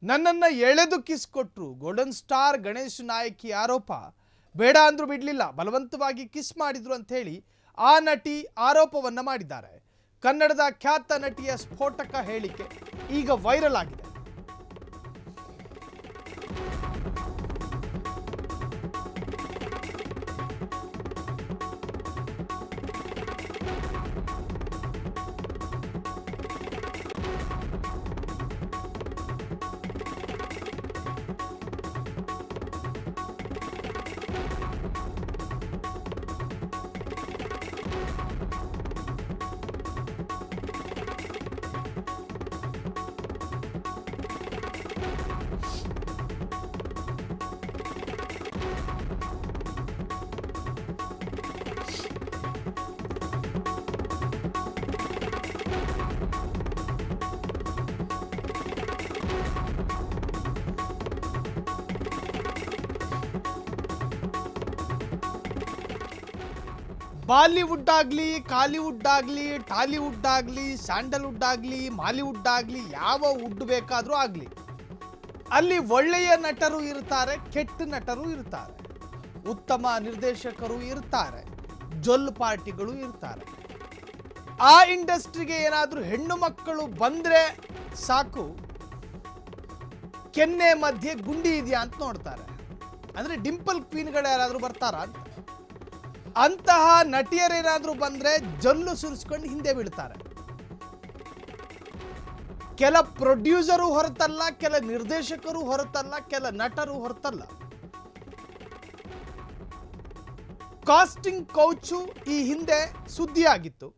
ನನ್ನನ್ನು ಎಳೆದು ಕಿಸ್ ಕೊಟ್ರು. ಗೋಲ್ಡನ್ ಸ್ಟಾರ್ ಗಣೇಶ್ ನಾಯಕಿ ಆರೋಪ. ಬೇಡ ಅಂದ್ರೂ ಬಿಡಲಿಲ್ಲ, ಬಲವಂತವಾಗಿ ಕಿಸ್ ಮಾಡಿದ್ರು ಅಂತ ಹೇಳಿ ಆ ನಟಿ ಆರೋಪವನ್ನ ಮಾಡಿದ್ದಾರೆ. ಕನ್ನಡದ ಖ್ಯಾತ ನಟಿಯ ಸ್ಫೋಟಕ ಹೇಳಿಕೆ ಈಗ ವೈರಲ್ ಆಗಿದೆ. ಬಾಲಿವುಡ್ ಆಗಲಿ, ಕಾಲಿವುಡ್ ಆಗಲಿ, ಟಾಲಿವುಡ್ ಆಗಲಿ, ಸ್ಯಾಂಡಲ್ವುಡ್ ಆಗಲಿ, ಮಾಲಿವುಡ್ ಆಗಲಿ, ಯಾವ ವುಡ್ ಬೇಕಾದರೂ ಆಗಲಿ, ಅಲ್ಲಿ ಒಳ್ಳೆಯ ನಟರು ಇರ್ತಾರೆ, ಕೆಟ್ಟ ನಟರು ಇರ್ತಾರೆ, ಉತ್ತಮ ನಿರ್ದೇಶಕರು ಇರ್ತಾರೆ, ಜೊಲ್ ಪಾರ್ಟಿಗಳು ಇರ್ತಾರೆ. ಆ ಇಂಡಸ್ಟ್ರಿಗೆ ಏನಾದರೂ ಹೆಣ್ಣು ಮಕ್ಕಳು ಬಂದರೆ ಸಾಕು, ಕೆನ್ನೆ ಮಧ್ಯೆ ಗುಂಡಿ ಇದೆಯಾ ಅಂತ ನೋಡ್ತಾರೆ. ಅಂದರೆ ಡಿಂಪಲ್ ಕ್ವೀನ್ಗಳು ಯಾರಾದರೂ ಬರ್ತಾರಾ ಅಂತ. ಅಂತಹ ನಟಿಯರೇನಾದ್ರೂ ಬಂದ್ರೆ ಜೊಲ್ಲು ಸುರಿಸ್ಕೊಂಡು ಹಿಂದೆ ಬೀಳ್ತಾರೆ. ಕೆಲ ಪ್ರೊಡ್ಯೂಸರು ಹೊರತಲ್ಲ, ಕೆಲ ನಿರ್ದೇಶಕರು ಹೊರತಲ್ಲ, ಕೆಲ ನಟರು ಹೊರತಲ್ಲ, ಕಾಸ್ಟಿಂಗ್ ಕೌಚು ಈ ಹಿಂದೆ ಸುದ್ದಿಯಾಗಿತ್ತು.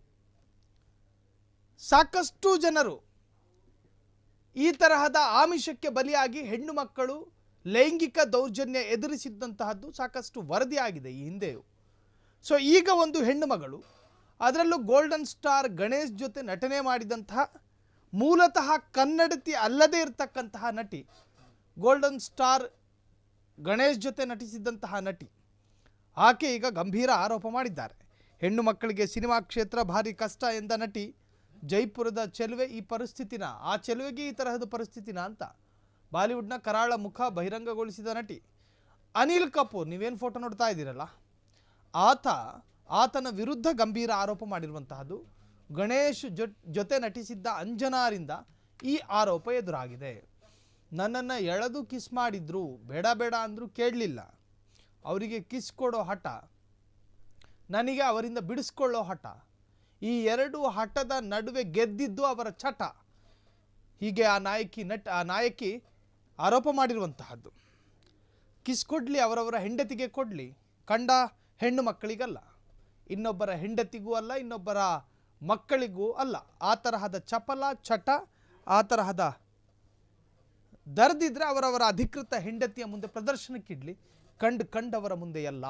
ಸಾಕಷ್ಟು ಜನರು ಈ ತರಹದ ಆಮಿಷಕ್ಕೆ ಬಲಿಯಾಗಿ ಹೆಣ್ಣು ಮಕ್ಕಳು ಲೈಂಗಿಕ ದೌರ್ಜನ್ಯ ಎದುರಿಸಿದ್ದಂತಹದ್ದು ಸಾಕಷ್ಟು ವರದಿಯಾಗಿದೆ ಈ ಹಿಂದೆಯೂ. ಸೊ ಈಗ ಒಂದು ಹೆಣ್ಣು ಮಗಳು, ಅದರಲ್ಲೂ ಗೋಲ್ಡನ್ ಸ್ಟಾರ್ ಗಣೇಶ್ ಜೊತೆ ನಟನೆ ಮಾಡಿದಂತಹ ಮೂಲತಃ ಕನ್ನಡತಿ ಅಲ್ಲದೇ ಇರತಕ್ಕಂತಹ ನಟಿ, ಗೋಲ್ಡನ್ ಸ್ಟಾರ್ ಗಣೇಶ್ ಜೊತೆ ನಟಿಸಿದ್ದಂತಹ ನಟಿ, ಆಕೆ ಈಗ ಗಂಭೀರ ಆರೋಪ ಮಾಡಿದ್ದಾರೆ. ಹೆಣ್ಣು ಮಕ್ಕಳಿಗೆ ಸಿನಿಮಾ ಕ್ಷೇತ್ರ ಭಾರಿ ಕಷ್ಟ ಎಂದ ನಟಿ, ಜೈಪುರದ ಚೆಲುವೆ ಈ ಪರಿಸ್ಥಿತಿನ, ಆ ಚೆಲುವೆಗೆ ಈ ತರಹದ ಪರಿಸ್ಥಿತಿನ ಅಂತ ಬಾಲಿವುಡ್ನ ಕರಾಳ ಮುಖ ಬಹಿರಂಗಗೊಳಿಸಿದ ನಟಿ ಅನಿಲ್ ಕಪೂರ್, ನೀವೇನು ಫೋಟೋ ನೋಡ್ತಾ ಇದ್ದೀರಲ್ಲ, ಆತನ ವಿರುದ್ಧ ಗಂಭೀರ ಆರೋಪ ಮಾಡಿರುವಂತಹದ್ದು. ಗಣೇಶ್ ಜೊತೆ ನಟಿಸಿದ್ದ ಅಂಜನಾರಿಂದ ಈ ಆರೋಪ ಎದುರಾಗಿದೆ. ನನ್ನನ್ನು ಎಳೆದು ಕಿಸ್ ಮಾಡಿದ್ರು, ಬೇಡ ಬೇಡ ಅಂದರೂ ಕೇಳಲಿಲ್ಲ, ಅವರಿಗೆ ಕಿಸ್ ಕೊಡೋ ಹಠ, ನನಗೆ ಅವರಿಂದ ಬಿಡಿಸ್ಕೊಳ್ಳೋ ಹಠ, ಈ ಎರಡು ಹಠದ ನಡುವೆ ಗೆದ್ದಿದ್ದು ಅವರ ಚಟ. ಹೀಗೆ ಆ ನಾಯಕಿ ಆರೋಪ ಮಾಡಿರುವಂತಹದ್ದು. ಕಿಸ್ ಕೊಡಲಿ, ಅವರವರ ಹೆಂಡತಿಗೆ ಕೊಡಲಿ, ಕಂಡ ಹೆಣ್ಣು ಮಕ್ಕಳಿಗಲ್ಲ, ಇನ್ನೊಬ್ಬರ ಹೆಂಡತಿಗೂ ಅಲ್ಲ, ಇನ್ನೊಬ್ಬರ ಮಕ್ಕಳಿಗೂ ಅಲ್ಲ. ಆ ತರಹದ ಚಪಲ ಚಟ, ಆ ತರಹದ ದರ್ದಿದ್ರೆ ಅವರವರ ಅಧಿಕೃತ ಹೆಂಡತಿಯ ಮುಂದೆ ಪ್ರದರ್ಶನಕ್ಕಿಡ್ಲಿ, ಕಂಡವರ ಮುಂದೆ ಎಲ್ಲ.